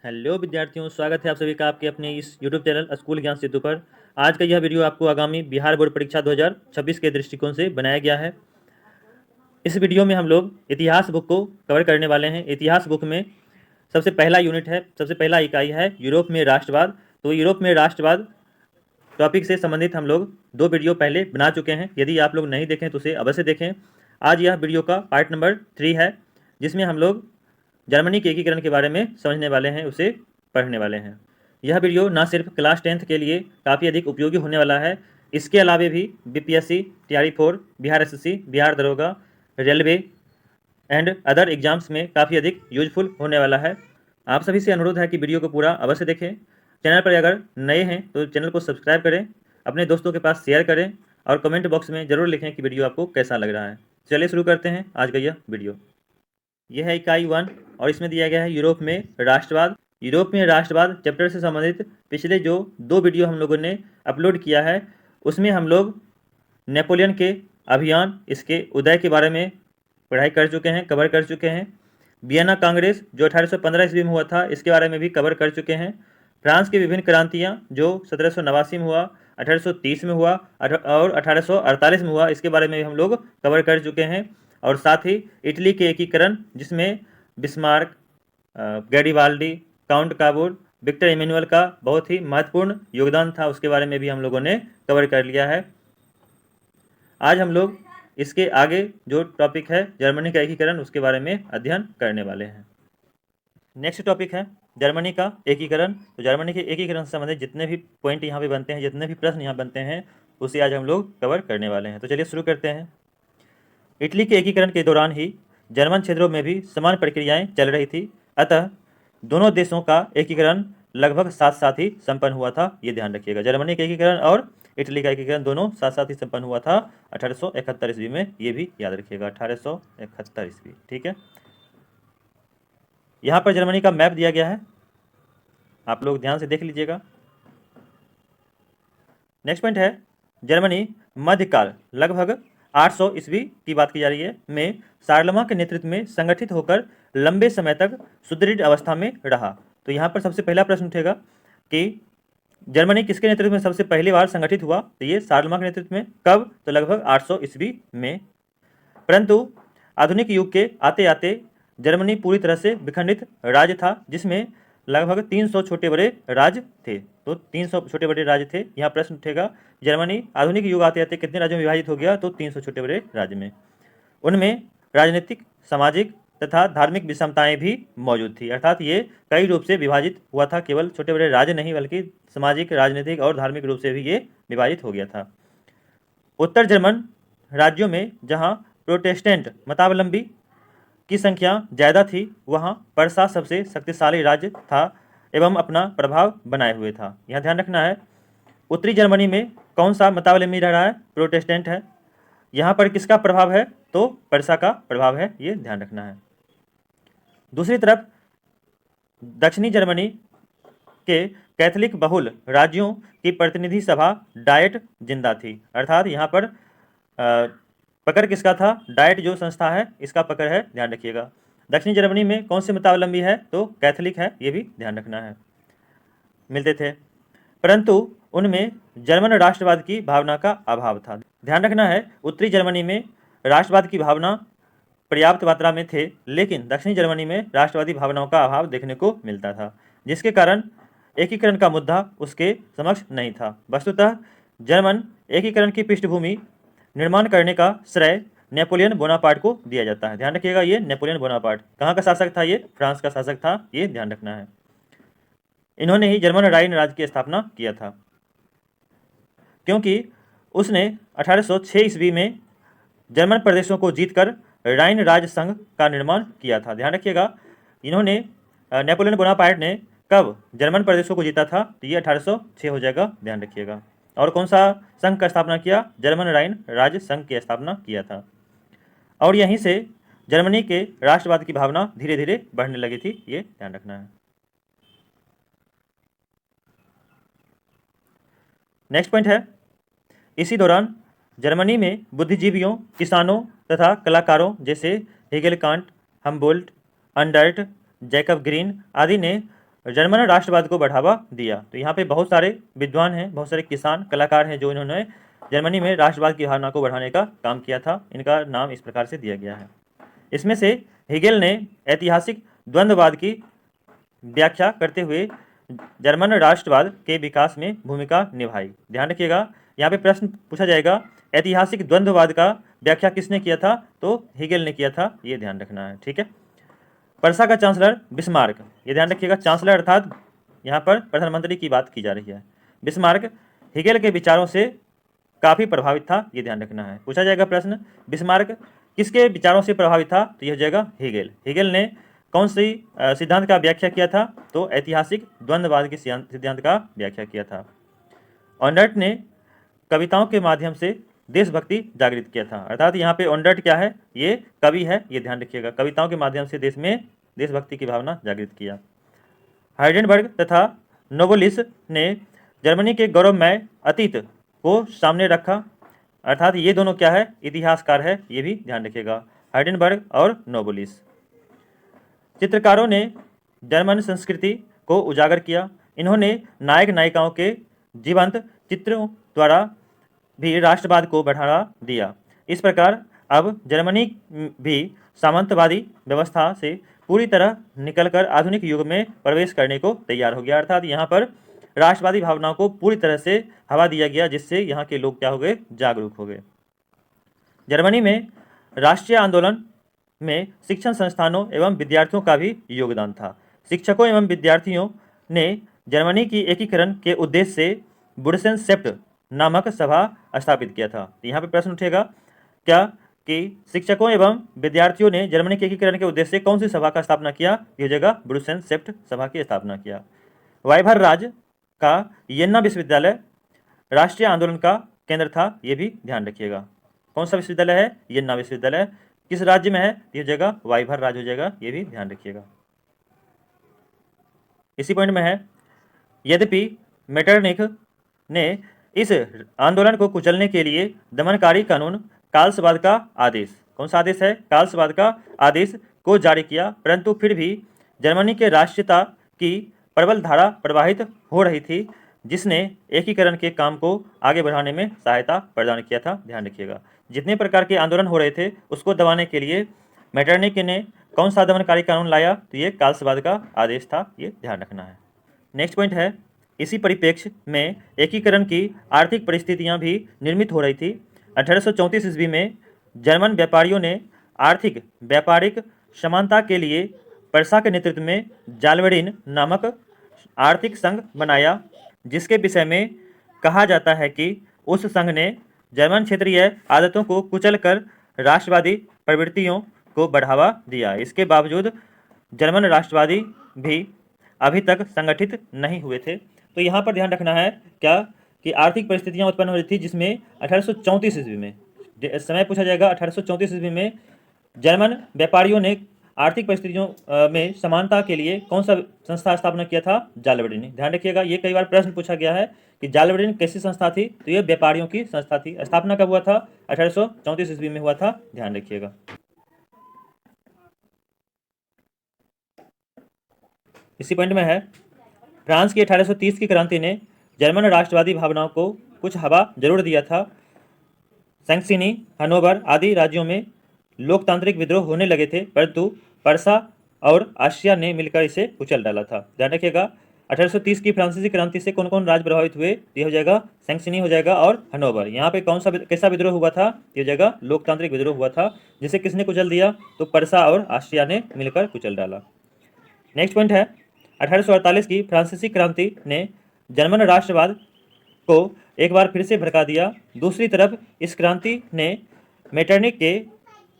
Hello विद्यार्थियों, स्वागत है आप सभी का आपके अपने इस यूट्यूब चैनल स्कूल ज्ञान सेतु पर। आज का यह वीडियो आपको आगामी बिहार बोर्ड परीक्षा 2026 के दृष्टिकोण से बनाया गया है। इस वीडियो में हम लोग इतिहास बुक को कवर करने वाले हैं। इतिहास बुक में सबसे पहला यूनिट है, सबसे पहला इकाई है यूरोप में राष्ट्रवाद। तो यूरोप में राष्ट्रवाद टॉपिक से संबंधित हम लोग 2 वीडियो पहले बना चुके हैं। यदि आप लोग नहीं देखें तो उसे अवश्य देखें। आज यह वीडियो का पार्ट नंबर 3 है, जिसमें हम लोग जर्मनी के एकीकरण के बारे में समझने वाले हैं, उसे पढ़ने वाले हैं। यह वीडियो ना सिर्फ क्लास 10th के लिए काफ़ी अधिक उपयोगी होने वाला है, इसके अलावा भी BPSC, TRE 4, Bihar SSC, Bihar दरोगा, रेलवे एंड अदर एग्जाम्स में काफ़ी अधिक यूजफुल होने वाला है। आप सभी से अनुरोध है कि वीडियो को पूरा अवश्य देखें। चैनल पर अगर नए हैं तो चैनल को सब्सक्राइब करें, अपने दोस्तों के पास शेयर करें और कमेंट बॉक्स में ज़रूर लिखें कि वीडियो आपको कैसा लग रहा है। चलिए शुरू करते हैं आज का यह वीडियो। यह है इकाई 1 और इसमें दिया गया है यूरोप में राष्ट्रवाद। यूरोप में राष्ट्रवाद चैप्टर से संबंधित पिछले जो 2 वीडियो हम लोगों ने अपलोड किया है, उसमें हम लोग नेपोलियन के अभियान, इसके उदय के बारे में पढ़ाई कर चुके हैं, कवर कर चुके हैं। वियना कांग्रेस जो 1815 ईस्वी में हुआ था, इसके बारे में भी कवर कर चुके हैं। फ्रांस की विभिन्न क्रांतियाँ जो 1789 में हुआ, 1830 में हुआ और 1848 में हुआ, इसके बारे में भी हम लोग कवर कर चुके हैं। और साथ ही इटली के एकीकरण, जिसमें Bismarck, Garibaldi, count Cavour, Victor Emmanuel का बहुत ही महत्वपूर्ण योगदान था, उसके बारे में भी हम लोगों ने कवर कर लिया है। आज हम लोग इसके आगे जो टॉपिक है जर्मनी का एकीकरण, उसके बारे में अध्ययन करने वाले हैं। नेक्स्ट टॉपिक है जर्मनी का एकीकरण। तो जर्मनी के एकीकरण से संबंधित जितने भी पॉइंट यहाँ पे बनते हैं, जितने भी प्रश्न यहाँ बनते हैं, उसे आज हम लोग कवर करने वाले हैं। तो चलिए शुरू करते हैं। इटली के एकीकरण के दौरान ही जर्मन क्षेत्रों में भी समान प्रक्रियाएं चल रही थी, अतः दोनों देशों का एकीकरण लगभग साथ साथ ही संपन्न हुआ था। ये ध्यान रखिएगा, जर्मनी का एकीकरण और इटली का एकीकरण दोनों साथ साथ ही संपन्न हुआ था 1871 ईस्वी में। ये भी याद रखिएगा, 1871 ईस्वी। ठीक है, यहाँ पर जर्मनी का मैप दिया गया है, आप लोग ध्यान से देख लीजिएगा। नेक्स्ट पॉइंट है जर्मनी मध्यकाल लगभग 800 ईस्वी की बात की जा रही है में शारलमा के नेतृत्व में संगठित होकर लंबे समय तक सुदृढ़ अवस्था में रहा। तो यहाँ पर सबसे पहला प्रश्न उठेगा कि जर्मनी किसके नेतृत्व में सबसे पहली बार संगठित हुआ? तो ये शारलमा के नेतृत्व में। कब? तो लगभग 800 ईस्वी में। परंतु आधुनिक युग के आते आते जर्मनी पूरी तरह से विखंडित राज्य था, जिसमें लगभग 300 छोटे बड़े राज्य थे। तो 300 छोटे बड़े राज्य थे। यहाँ प्रश्न उठेगा जर्मनी आधुनिक युग आते आते कितने राज्यों में विभाजित हो गया? तो 300 छोटे बड़े राज्य में। उनमें राजनीतिक, सामाजिक तथा धार्मिक विषमताएं भी मौजूद थी, अर्थात ये कई रूप से विभाजित हुआ था, केवल छोटे बड़े राज्य नहीं बल्कि सामाजिक, राजनीतिक और धार्मिक रूप से भी ये विभाजित हो गया था। उत्तर जर्मन राज्यों में जहाँ प्रोटेस्टेंट मतावलंबी की संख्या ज़्यादा थी, वहाँ पर्सा सबसे शक्तिशाली राज्य था एवं अपना प्रभाव बनाए हुए था। यहाँ ध्यान रखना है, उत्तरी जर्मनी में कौन सा मतावलंबी रह रहा है? प्रोटेस्टेंट है। यहाँ पर किसका प्रभाव है? तो पर्सा का प्रभाव है, ये ध्यान रखना है। दूसरी तरफ दक्षिणी जर्मनी के कैथोलिक बहुल राज्यों की प्रतिनिधि सभा डायट जिंदा थी, अर्थात यहाँ पर पकड़ किसका था? डाइट जो संस्था है, इसका पकड़ है, ध्यान रखिएगा। दक्षिणी जर्मनी में कौन से मतावलंबी है? तो कैथोलिक है, ये भी ध्यान रखना है। मिलते थे, परंतु उनमें जर्मन राष्ट्रवाद की भावना का अभाव था। ध्यान रखना है, उत्तरी जर्मनी में राष्ट्रवाद की भावना पर्याप्त मात्रा में थे, लेकिन दक्षिणी जर्मनी में राष्ट्रवादी भावनाओं का अभाव देखने को मिलता था, जिसके कारण एकीकरण का मुद्दा उसके समक्ष नहीं था। वस्तुतः जर्मन एकीकरण की पृष्ठभूमि निर्माण करने का श्रेय नेपोलियन बोनापार्ट को दिया जाता है। ध्यान रखिएगा, ये नेपोलियन बोनापार्ट कहाँ का शासक था? ये फ्रांस का शासक था, ये ध्यान रखना है। इन्होंने ही जर्मन राइन राज्य की स्थापना किया था, क्योंकि उसने 1806 ईस्वी में जर्मन प्रदेशों को जीतकर राइन राज्य संघ का निर्माण किया था। ध्यान रखिएगा, इन्होंने नेपोलियन बोनापार्ट ने कब जर्मन प्रदेशों को जीता था? तो ये 1806 हो जाएगा, ध्यान रखिएगा। और कौन सा संघ का स्थापना किया? जर्मन राइन राज्य संघ की स्थापना किया था। और यहीं से जर्मनी के राष्ट्रवाद की भावना धीरे धीरे बढ़ने लगी थी, ये ध्यान रखना है। नेक्स्ट पॉइंट है, इसी दौरान जर्मनी में बुद्धिजीवियों, किसानों तथा कलाकारों जैसे हेगेल, कांट, हम्बोल्ट, अंडर्ट, जैकब ग्रीन आदि ने जर्मन राष्ट्रवाद को बढ़ावा दिया। तो यहाँ पे बहुत सारे विद्वान हैं, बहुत सारे किसान कलाकार हैं जो इन्होंने जर्मनी में राष्ट्रवाद की भावना को बढ़ाने का काम किया था। इनका नाम इस प्रकार से दिया गया है। इसमें से हेगेल ने ऐतिहासिक द्वंद्ववाद की व्याख्या करते हुए जर्मन राष्ट्रवाद के विकास में भूमिका निभाई। ध्यान रखिएगा, यहाँ पे प्रश्न पूछा जाएगा ऐतिहासिक द्वंद्ववाद का व्याख्या किसने किया था, तो हेगेल ने किया था, ये ध्यान रखना है। ठीक है। पर्सा का चांसलर बिस्मार्क, ये ध्यान रखिएगा, चांसलर अर्थात यहाँ पर प्रधानमंत्री की बात की जा रही है। बिस्मार्क हेगेल के विचारों से काफ़ी प्रभावित था, ये ध्यान रखना है। पूछा जाएगा प्रश्न बिस्मार्क किसके विचारों से प्रभावित था, तो यह हो जाएगा हेगेल। हेगेल ने कौन सी सिद्धांत का व्याख्या किया था, तो ऐतिहासिक द्वंद्ववाद के सिद्धांत का व्याख्या किया था। ऑनडर्ट ने कविताओं के माध्यम से देशभक्ति जागृत किया था। अर्थात यहाँ पे ऑनडर्ट क्या है, ये कवि है, ये ध्यान रखिएगा। कविताओं के माध्यम से देश में देशभक्ति की भावना जागृत किया। हाइडेनबर्ग तथा नोबलिस ने जर्मनी के गौरवमय अतीत को सामने रखा। अर्थात ये दोनों क्या है, इतिहासकार है, ये भी ध्यान रखिएगा, हाइडेनबर्ग और नोबलिस। चित्रकारों ने जर्मन संस्कृति को उजागर किया। इन्होंने नायक नायिकाओं के जीवंत चित्रों द्वारा भी राष्ट्रवाद को बढ़ावा दिया। इस प्रकार अब जर्मनी भी सामंतवादी व्यवस्था से पूरी तरह निकलकर आधुनिक युग में प्रवेश करने को तैयार हो गया। अर्थात यहाँ पर राष्ट्रवादी भावनाओं को पूरी तरह से हवा दिया गया, जिससे यहाँ के लोग क्या हो गए, जागरूक हो गए। जर्मनी में राष्ट्रीय आंदोलन में शिक्षण संस्थानों एवं विद्यार्थियों का भी योगदान था। शिक्षकों एवं विद्यार्थियों ने जर्मनी की एकीकरण के उद्देश्य से बुडसेनसेफ्ट नामक सभा स्थापित किया था। यहाँ पे प्रश्न उठेगा क्या कि शिक्षकों एवं विद्यार्थियों ने जर्मनी के एकीकरण के उद्देश्य से कौन सी सभा का स्थापना किया, यह जगह बुडसेनसेफ्ट सभा की स्थापना किया। वाइभार राज्य का येन्ना विश्वविद्यालय राष्ट्रीय आंदोलन का केंद्र था, ये भी ध्यान रखिएगा। कौन सा विश्वविद्यालय है, येन्ना विश्वविद्यालय, किस राज्य में है, यह जगह वाइभार राज्य हो जाएगा, ये भी ध्यान रखिएगा। इसी पॉइंट में है, यद्यपि मेटरनिख ने इस आंदोलन को कुचलने के लिए दमनकारी कानून काल्सवाद का आदेश, कौन सा आदेश है, काल्सवाद का आदेश को जारी किया, परंतु फिर भी जर्मनी के राष्ट्रीयता की प्रबल धारा प्रवाहित हो रही थी, जिसने एकीकरण के काम को आगे बढ़ाने में सहायता प्रदान किया था। ध्यान रखिएगा, जितने प्रकार के आंदोलन हो रहे थे उसको दबाने के लिए मेटरनिख ने कौन सा दमनकारी कानून लाया, तो ये काल्सवाद का आदेश था, ये ध्यान रखना है। नेक्स्ट पॉइंट है, इसी परिप्रेक्ष्य में एकीकरण की आर्थिक परिस्थितियां भी निर्मित हो रही थी। 1834 ईस्वी में जर्मन व्यापारियों ने आर्थिक व्यापारिक समानता के लिए पर्सा के नेतृत्व में जालवेडिन नामक आर्थिक संघ बनाया, जिसके विषय में कहा जाता है कि उस संघ ने जर्मन क्षेत्रीय आदतों को कुचलकर राष्ट्रवादी प्रवृत्तियों को बढ़ावा दिया। इसके बावजूद जर्मन राष्ट्रवादी भी अभी तक संगठित नहीं हुए थे। तो यहाँ पर ध्यान रखना है क्या कि आर्थिक परिस्थितियाँ उत्पन्न हो रही थी, जिसमें 1834 ईस्वी में समय पूछा जाएगा। 1834 ईस्वी में जर्मन व्यापारियों ने आर्थिक परिस्थितियों में समानता के लिए कौन सा संस्था स्थापना किया था, जालवेडिन। ध्यान रखिएगा, ये कई बार प्रश्न पूछा गया है कि जालवेडिन कैसी संस्था थी, तो ये व्यापारियों की संस्था थी। स्थापना कब हुआ था, 1834 ईस्वी में हुआ था, ध्यान रखिएगा। इसी पॉइंट में है, फ्रांस की 1830 की क्रांति ने जर्मन राष्ट्रवादी भावनाओं को कुछ हवा जरूर दिया था। सैक्सनी, हनोवर आदि राज्यों में लोकतांत्रिक विद्रोह होने लगे थे, परंतु पर्सा और ऑस्ट्रिया ने मिलकर इसे कुचल डाला था। ध्यान रखिएगा, 1830 की फ्रांसीसी क्रांति से कौन कौन राज्य प्रभावित हुए, ये हो जाएगा सैक्सनी हो जाएगा और हनोवर। यहाँ पे कौन सा कैसा विद्रोह हुआ था, ये हो जाएगा लोकतांत्रिक विद्रोह हुआ था, जिसे किसने कुचल दिया, तो पर्सा और ऑस्ट्रिया ने मिलकर कुचल डाला। नेक्स्ट पॉइंट है, 1848 की फ्रांसीसी क्रांति ने जर्मन राष्ट्रवाद को एक बार फिर से भड़का दिया। दूसरी तरफ इस क्रांति ने मेटरनिख के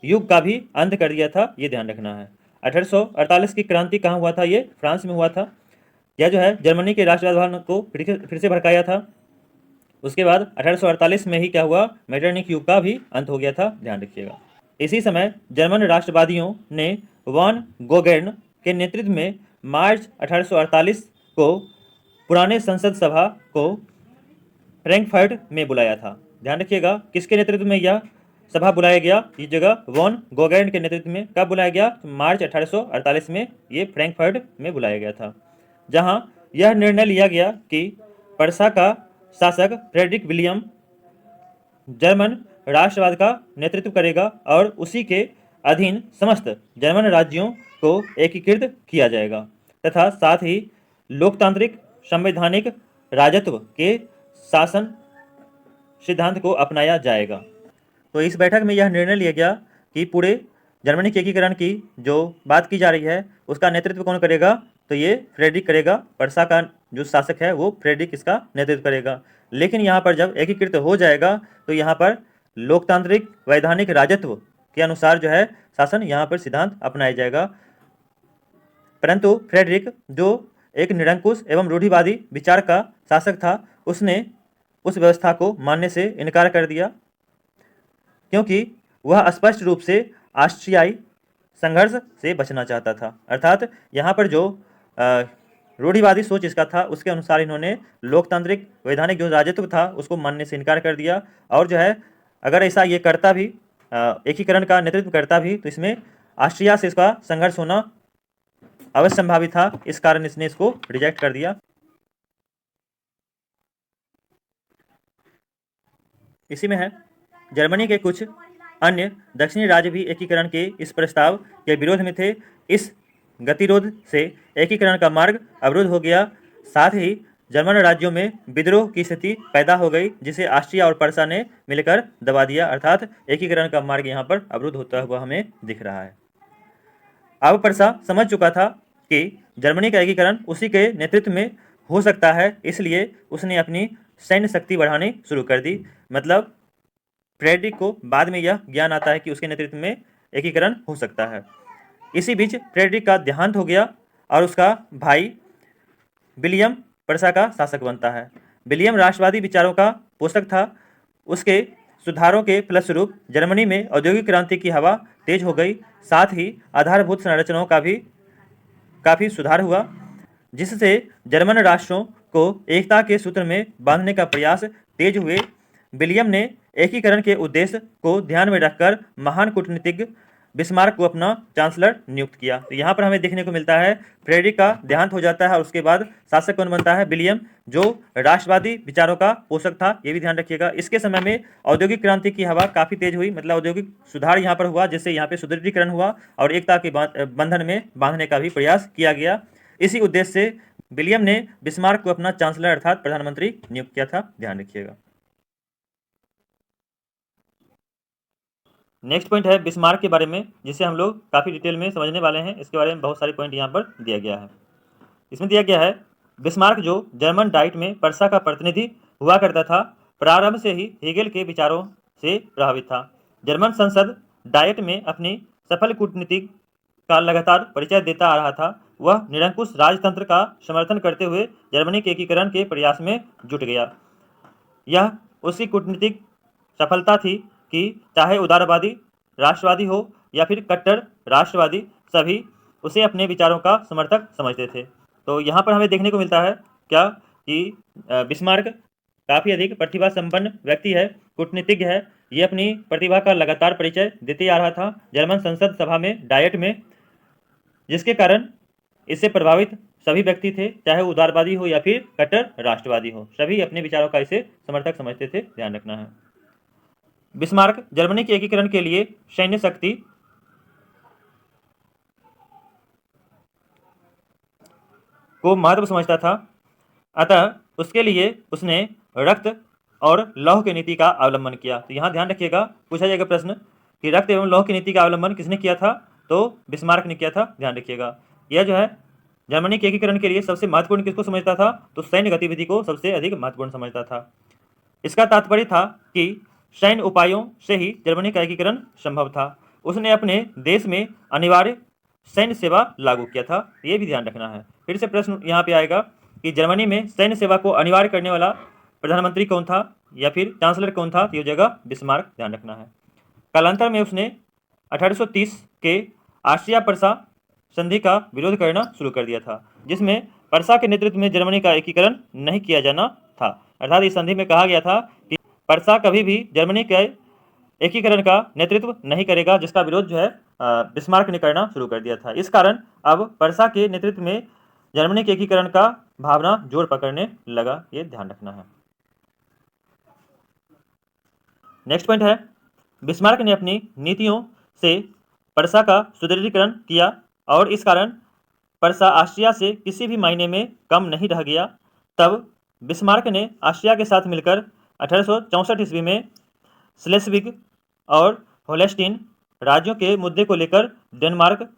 युग का भी अंत कर दिया था, ये ध्यान रखना है। 1848 की क्रांति कहाँ हुआ था, ये फ्रांस में हुआ था। यह जो है जर्मनी के राष्ट्रवाद को फिर से भड़काया था। उसके बाद 1848 में ही क्या हुआ, मेटरनिख युग का भी अंत हो गया था, ध्यान रखिएगा। इसी समय जर्मन राष्ट्रवादियों ने वॉन गोगेर्न के नेतृत्व में मार्च 1848 को पुराने संसद सभा को फ्रैंकफर्ट में बुलाया था। ध्यान रखिएगा, किसके नेतृत्व में यह सभा बुलाया गया, इस जगह वॉन गोगेर्न के नेतृत्व में। कब बुलाया गया, मार्च 1848 में ये फ्रैंकफर्ट में बुलाया गया था। जहां यह निर्णय लिया गया कि पर्सा का शासक फ्रेडरिक विलियम जर्मन राष्ट्रवाद का नेतृत्व करेगा और उसी के अधीन समस्त जर्मन राज्यों को एकीकृत किया जाएगा तथा साथ ही लोकतांत्रिक संवैधानिक राजत्व के शासन सिद्धांत को अपनाया जाएगा। तो इस बैठक में यह निर्णय लिया गया कि पूरे जर्मनी के एकीकरण की जो बात की जा रही है उसका नेतृत्व कौन करेगा, तो ये फ्रेडरिक करेगा। पर्सा का जो शासक है वो फ्रेडरिक इसका नेतृत्व करेगा। लेकिन यहाँ पर जब एकीकृत हो जाएगा तो यहाँ पर लोकतांत्रिक वैधानिक राजत्व के अनुसार जो है शासन यहाँ पर सिद्धांत अपनाया जाएगा। परंतु फ्रेडरिक जो एक निरंकुश एवं रूढ़िवादी विचार का शासक था, उसने उस व्यवस्था को मानने से इनकार कर दिया, क्योंकि वह स्पष्ट रूप से ऑस्ट्रियाई संघर्ष से बचना चाहता था। अर्थात यहाँ पर जो रूढ़िवादी सोच इसका था उसके अनुसार इन्होंने लोकतांत्रिक वैधानिक जो राजत्व था उसको मानने से इनकार कर दिया। और जो है अगर ऐसा ये करता भी, एकीकरण का नेतृत्व करता भी, तो इसमें ऑस्ट्रिया से इसका संघर्ष होना अवश्य संभावित था। इस कारण इसने इसको रिजेक्ट कर दिया। इसी में है जर्मनी के कुछ अन्य दक्षिणी राज्य भी एकीकरण के इस प्रस्ताव के विरोध में थे। इस गतिरोध से एकीकरण का मार्ग अवरुद्ध हो गया। साथ ही जर्मन राज्यों में विद्रोह की स्थिति पैदा हो गई, जिसे ऑस्ट्रिया और पर्सा ने मिलकर दबा दिया। अर्थात एकीकरण का मार्ग यहाँ पर अवरुद्ध होता हुआ हमें दिख रहा है। अब पर्सा समझ चुका था कि जर्मनी का एकीकरण उसी के नेतृत्व में हो सकता है, इसलिए उसने अपनी सैन्य शक्ति बढ़ानी शुरू कर दी। मतलब फ्रेडरिक को बाद में यह ज्ञान आता है कि उसके नेतृत्व में एकीकरण हो सकता है। इसी बीच फ्रेडरिक का देहांत हो गया और उसका भाई विलियम पर्सा का शासक बनता है। विलियम राष्ट्रवादी विचारों का पोषक था। उसके सुधारों के फलस्वरूप जर्मनी में औद्योगिक क्रांति की हवा तेज हो गई। साथ ही आधारभूत संरचनाओं का भी काफ़ी सुधार हुआ, जिससे जर्मन राष्ट्रों को एकता के सूत्र में बांधने का प्रयास तेज हुए। विलियम ने एकीकरण के उद्देश्य को ध्यान में रखकर महान कूटनीतिज्ञ बिस्मार्क को अपना चांसलर नियुक्त किया। तो यहाँ पर हमें देखने को मिलता है फ्रेडरिक का देहांत हो जाता है और उसके बाद शासक कौन बनता है, विलियम, जो राष्ट्रवादी विचारों का पोषक था। ये भी ध्यान रखिएगा। इसके समय में औद्योगिक क्रांति की हवा काफ़ी तेज हुई, मतलब औद्योगिक सुधार यहाँ पर हुआ, जिससे यहाँ पे सुदृढ़ीकरण हुआ और एकता के बंधन में बांधने का भी प्रयास किया गया। इसी उद्देश्य से विलियम ने बिस्मार्क को अपना चांसलर अर्थात प्रधानमंत्री नियुक्त किया था। ध्यान रखिएगा। नेक्स्ट पॉइंट है बिस्मार्क के बारे में, जिसे हम लोग काफ़ी डिटेल में समझने वाले हैं। इसके बारे में बहुत सारे पॉइंट यहाँ पर दिया गया है। इसमें दिया गया है बिस्मार्क जो जर्मन डाइट में पर्सा का प्रतिनिधि हुआ करता था, प्रारंभ से ही हेगेल के विचारों से प्रभावित था। जर्मन संसद डाइट में अपनी सफल कूटनीति का लगातार परिचय देता आ रहा था। वह निरंकुश राजतंत्र का समर्थन करते हुए जर्मनी के एकीकरण के प्रयास में जुट गया। यह उसी कूटनीतिक सफलता थी कि चाहे उदारवादी राष्ट्रवादी हो या फिर कट्टर राष्ट्रवादी, सभी उसे अपने विचारों का समर्थक समझते थे। तो यहाँ पर हमें देखने को मिलता है क्या कि बिस्मार्क काफ़ी अधिक प्रतिभा संपन्न व्यक्ति है, कूटनीतिज्ञ है। ये अपनी प्रतिभा का लगातार परिचय देते आ रहा था जर्मन संसद सभा में, डायट में, जिसके कारण इससे प्रभावित सभी व्यक्ति थे, चाहे उदारवादी हो या फिर कट्टर राष्ट्रवादी हो, सभी अपने विचारों का इसे समर्थक समझते थे। ध्यान रखना है। बिस्मार्क जर्मनी के एकीकरण के लिए सैन्य शक्ति को महत्व समझता था। अतः उसके लिए उसने रक्त और लौह की नीति का अवलंबन किया। तो यहाँ ध्यान रखिएगा, पूछा जाएगा प्रश्न कि रक्त एवं लौह की नीति का अवलंबन किसने किया था, तो बिस्मार्क ने किया था। ध्यान रखिएगा। यह जो है जर्मनी के एकीकरण के लिए सबसे महत्वपूर्ण किसको समझता था, तो सैन्य गतिविधि को सबसे अधिक महत्वपूर्ण समझता था। इसका तात्पर्य था कि सैन्य उपायों से ही जर्मनी का एकीकरण संभव था। उसने अपने देश में अनिवार्य सैन्य सेवा लागू किया था। ये भी ध्यान रखना है। फिर से प्रश्न यहाँ पे आएगा कि जर्मनी में सैन्य सेवा को अनिवार्य करने वाला प्रधानमंत्री कौन था या फिर चांसलर कौन था, तो ये जगह बिस्मार्क। ध्यान रखना है। कालांतर में उसने 1830 के ऑस्ट्रिया पर्सा संधि का विरोध करना शुरू कर दिया था, जिसमें पर्सा के नेतृत्व में जर्मनी का एकीकरण नहीं किया जाना था। अर्थात इस संधि में कहा गया था कि पर्सा कभी भी जर्मनी के एकीकरण का नेतृत्व नहीं करेगा, जिसका विरोध जो है बिस्मार्क ने करना शुरू कर दिया था। इस कारण अब पर्सा के नेतृत्व में जर्मनी के एकीकरण का भावना जोर पकड़ने लगा, ये ध्यान रखना है। नेक्स्ट पॉइंट है, बिस्मार्क ने अपनी नीतियों से पर्सा का सुदृढ़ीकरण किया और इस कारण पर्सा ऑस्ट्रिया से किसी भी मायने में कम नहीं रह गया। तब बिस्मार्क ने ऑस्ट्रिया के साथ मिलकर 1864 ईस्वी में स्लेस्विग और होलेस्टीन राज्यों के मुद्दे को लेकर डेनमार्क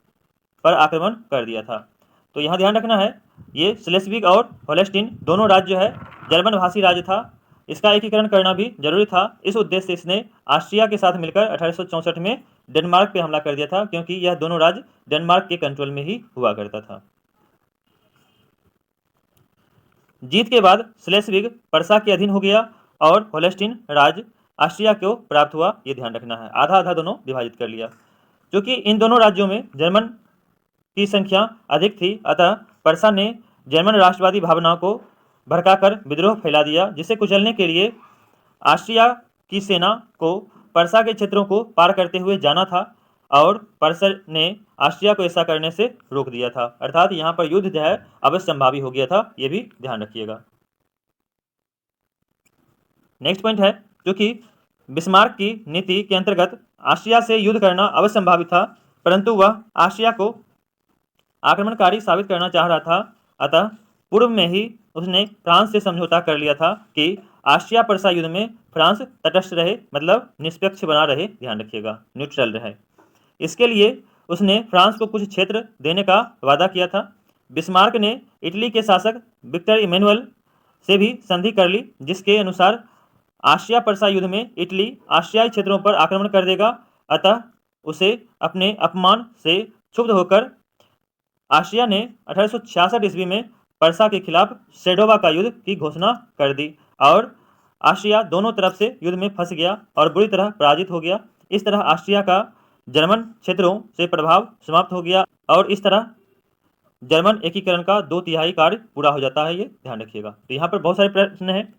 पर आक्रमण कर दिया था। तो यहाँ ध्यान रखना है, ये स्लेस्विग और होलेस्टीन दोनों राज्य जो है जर्मन भाषी राज्य था, इसका एकीकरण करना भी जरूरी था। इस उद्देश्य से इसने ऑस्ट्रिया के साथ मिलकर 1864 में डेनमार्क पे हमला कर दिया था, क्योंकि यह दोनों राज्य डेनमार्क के कंट्रोल में ही हुआ करता था। जीत के बाद स्लेस्विग पर्सा के अधीन हो गया और होलेस्टीन राज्य ऑस्ट्रिया को प्राप्त हुआ, ये ध्यान रखना है। आधा आधा दोनों विभाजित कर लिया। क्योंकि इन दोनों राज्यों में जर्मन की संख्या अधिक थी, अतः पर्सा ने जर्मन राष्ट्रवादी भावनाओं को भड़काकर विद्रोह फैला दिया, जिसे कुचलने के लिए ऑस्ट्रिया की सेना को पर्सा के क्षेत्रों को पार करते हुए जाना था और पर्सा ने ऑस्ट्रिया को ऐसा करने से रोक दिया था। अर्थात यहाँ पर युद्ध जो है अवश्य संभावी हो गया था, ये भी ध्यान रखिएगा। नेक्स्ट पॉइंट है, क्योंकि बिस्मार्क की नीति के अंतर्गत ऑस्ट्रिया से युद्ध करना अवश्य संभावित था, परंतु वह ऑस्ट्रिया को आक्रमणकारी साबित करना चाह रहा था। अतः पूर्व में ही उसने फ्रांस से समझौता कर लिया था कि ऑस्ट्रिया पर्सा युद्ध में फ्रांस तटस्थ रहे, मतलब निष्पक्ष बना रहे, ध्यान रखिएगा, न्यूट्रल रहे। इसके लिए उसने फ्रांस को कुछ क्षेत्र देने का वादा किया था। बिस्मार्क ने इटली के शासक विक्टर इमैनुअल से भी संधि कर ली, जिसके अनुसार ऑस्ट्रिया पर्सा युद्ध में इटली ऑस्ट्रियाई क्षेत्रों पर आक्रमण कर देगा। अतः उसे अपने अपमान से क्षुब्ध होकर ऑस्ट्रिया ने 1866 ईस्वी में पर्सा के खिलाफ सेडोवा का युद्ध की घोषणा कर दी और ऑस्ट्रिया दोनों तरफ से युद्ध में फंस गया और बुरी तरह पराजित हो गया। इस तरह ऑस्ट्रिया का जर्मन क्षेत्रों से प्रभाव समाप्त हो गया और इस तरह जर्मन एकीकरण का 2/3 कार्य पूरा हो जाता है, ये ध्यान रखिएगा। तो यहाँ पर बहुत सारे प्रश्न हैं।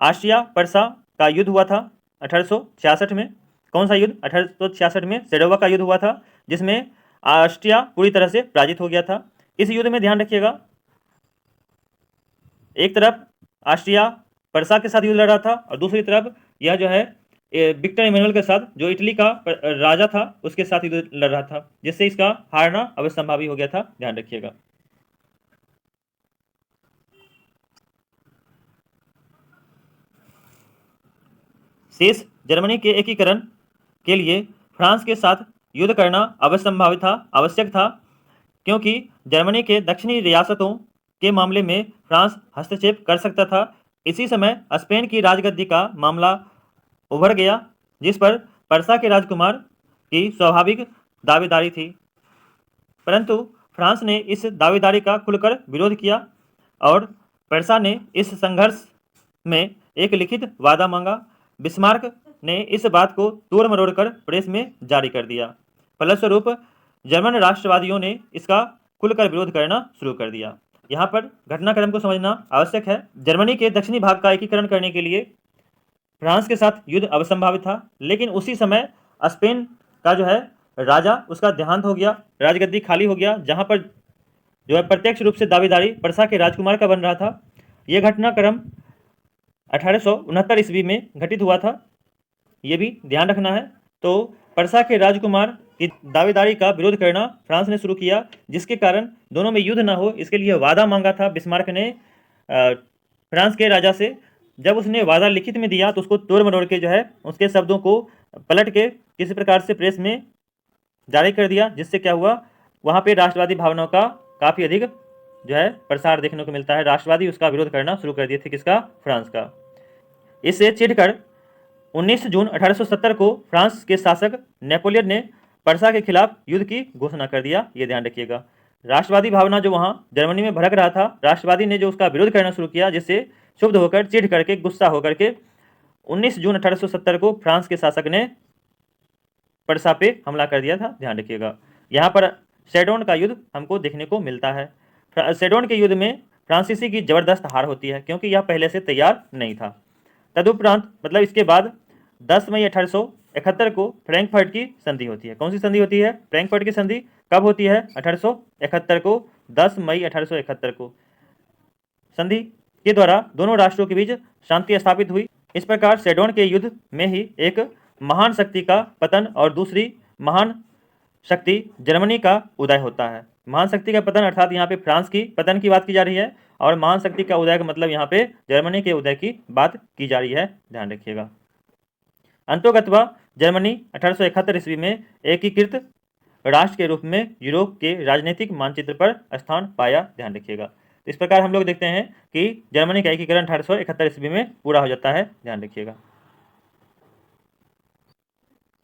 ऑस्ट्रिया पर्सा का युद्ध हुआ था 1866 में। कौन सा युद्ध? 1866 में सेडोवा का युद्ध हुआ था, जिसमें ऑस्ट्रिया पूरी तरह से पराजित हो गया था। इस युद्ध में ध्यान रखिएगा, एक तरफ ऑस्ट्रिया पर्सा के साथ युद्ध लड़ रहा था और दूसरी तरफ यह जो है विक्टर इमैनुअल के साथ, जो इटली का राजा था, उसके साथ युद्ध लड़ रहा था, जिससे इसका हारना अवश्य संभावी हो गया था, ध्यान रखिएगा। शेष जर्मनी के एकीकरण के लिए फ्रांस के साथ युद्ध करना अवश्य संभावित था, आवश्यक था, क्योंकि जर्मनी के दक्षिणी रियासतों के मामले में फ्रांस हस्तक्षेप कर सकता था। इसी समय स्पेन की राजगद्दी का मामला उभर गया, जिस पर पर्सा के राजकुमार की स्वाभाविक दावेदारी थी, परंतु फ्रांस ने इस दावेदारी का खुलकर विरोध किया और पर्सा ने इस संघर्ष में एक लिखित वादा मांगा। बिस्मार्क ने इस बात को तोड़ मरोड़ कर प्रेस में जारी कर दिया। फलस्वरूप जर्मन राष्ट्रवादियों ने इसका खुलकर विरोध करना शुरू कर दिया। यहाँ पर घटनाक्रम को समझना आवश्यक है। जर्मनी के दक्षिणी भाग का एकीकरण करने के लिए फ्रांस के साथ युद्ध असंभावित था, लेकिन उसी समय स्पेन का जो है राजा, उसका देहांत हो गया, राजगद्दी खाली हो गया, जहाँ पर जो है प्रत्यक्ष रूप से दावेदारी पर्सा के राजकुमार का बन रहा था। यह घटनाक्रम 1869 ईस्वी में घटित हुआ था, ये भी ध्यान रखना है। तो पर्सा के राजकुमार की दावेदारी का विरोध करना फ्रांस ने शुरू किया, जिसके कारण दोनों में युद्ध न हो, इसके लिए वादा मांगा था बिस्मार्क ने फ्रांस के राजा से। जब उसने वादा लिखित में दिया तो उसको तोड़ मरोड़ के जो है उसके शब्दों को पलट के किसी प्रकार से प्रेस में जारी कर दिया, जिससे क्या हुआ, वहाँ पे राष्ट्रवादी भावनाओं का काफ़ी अधिक जो है प्रसार देखने को मिलता है। राष्ट्रवादी उसका विरोध करना शुरू कर दिए थे, किसका? फ्रांस का। इससे चिढ़कर 19 जून 1870 को फ्रांस के शासक नेपोलियन ने पर्सा के खिलाफ युद्ध की घोषणा कर दिया, ये ध्यान रखिएगा। राष्ट्रवादी भावना जो वहाँ जर्मनी में भड़क रहा था, राष्ट्रवादी ने जो उसका विरोध करना शुरू किया, जिससे क्षुब्ध होकर, चिढ़ करके, गुस्सा होकर के 19 जून 1870 को फ्रांस के शासक ने पर्सा पे हमला कर दिया था, ध्यान रखिएगा। यहाँ पर सेडोन का युद्ध हमको देखने को मिलता है। सेडोन के युद्ध में फ्रांसीसी की जबरदस्त हार होती है, क्योंकि यह पहले से तैयार नहीं था। तदुपरांत मतलब इसके बाद 10 मई 1871 को फ्रैंकफर्ट की संधि होती है। कौन सी संधि होती है? फ्रैंकफर्ट की संधि कब होती है? 1871 को 10 मई 1871 को। संधि के द्वारा दोनों राष्ट्रों के बीच शांति स्थापित हुई। इस प्रकार सेडोन के युद्ध में ही एक महान शक्ति का पतन और दूसरी महान शक्ति जर्मनी का उदय होता है। महान शक्ति का पतन अर्थात यहाँ पे फ्रांस की पतन की बात की जा रही है, और महान शक्ति का उदय का मतलब यहाँ पे जर्मनी के उदय की बात की जा रही है, ध्यान रखिएगा। अंतोगत्वा जर्मनी 1871 ईस्वी में एकीकृत राष्ट्र के रूप में यूरोप के राजनीतिक मानचित्र पर स्थान पाया, ध्यान रखिएगा। इस प्रकार हम लोग देखते हैं कि जर्मनी का एकीकरण 1871 ईस्वी में पूरा हो जाता है, ध्यान रखिएगा।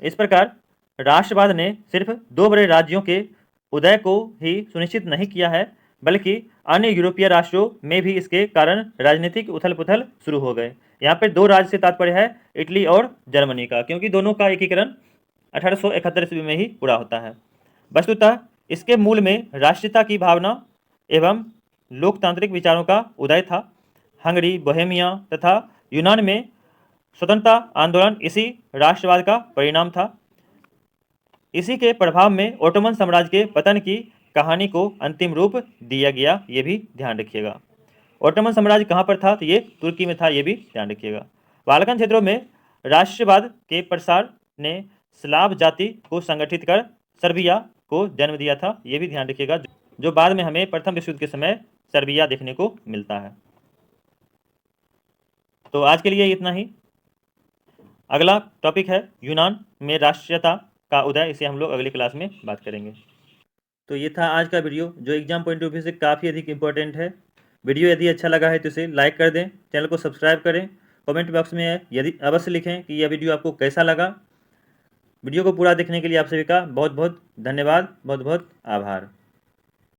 इस प्रकार राष्ट्रवाद ने सिर्फ 2 बड़े राज्यों के उदय को ही सुनिश्चित नहीं किया है, बल्कि अन्य यूरोपीय राष्ट्रों में भी इसके कारण राजनीतिक उथल पुथल शुरू हो गए। यहाँ पर 2 राज्य से तात्पर्य है इटली और जर्मनी का, क्योंकि दोनों का एकीकरण 1871 ईस्वी में ही पूरा होता है। वस्तुतः इसके मूल में राष्ट्रीयता की भावना एवं लोकतांत्रिक विचारों का उदय था। हंगरी, बोहेमिया तथा यूनान में स्वतंत्रता आंदोलन इसी राष्ट्रवाद का परिणाम था। इसी के प्रभाव में ओटोमन साम्राज्य के पतन की कहानी को अंतिम रूप दिया गया, ये भी ध्यान रखिएगा। ओटोमन साम्राज्य कहाँ पर था? तो ये तुर्की में था, ये भी ध्यान रखिएगा। बाल्कन क्षेत्रों में राष्ट्रवाद के प्रसार ने स्लाव जाति को संगठित कर सर्बिया को जन्म दिया था, ये भी ध्यान रखिएगा, जो बाद में हमें प्रथम विश्व युद्ध के समय सर्बिया देखने को मिलता है। तो आज के लिए इतना ही। अगला टॉपिक है यूनान में राष्ट्रीयता का उदय, इसे हम लोग अगली क्लास में बात करेंगे। तो ये था आज का वीडियो, जो एग्जाम पॉइंट ऑफ व्यू से काफ़ी अधिक इंपॉर्टेंट है। वीडियो यदि अच्छा लगा है तो इसे लाइक कर दें, चैनल को सब्सक्राइब करें, कमेंट बॉक्स में यदि अवश्य लिखें कि यह वीडियो आपको कैसा लगा। वीडियो को पूरा देखने के लिए आप सभी का बहुत बहुत धन्यवाद, बहुत बहुत आभार।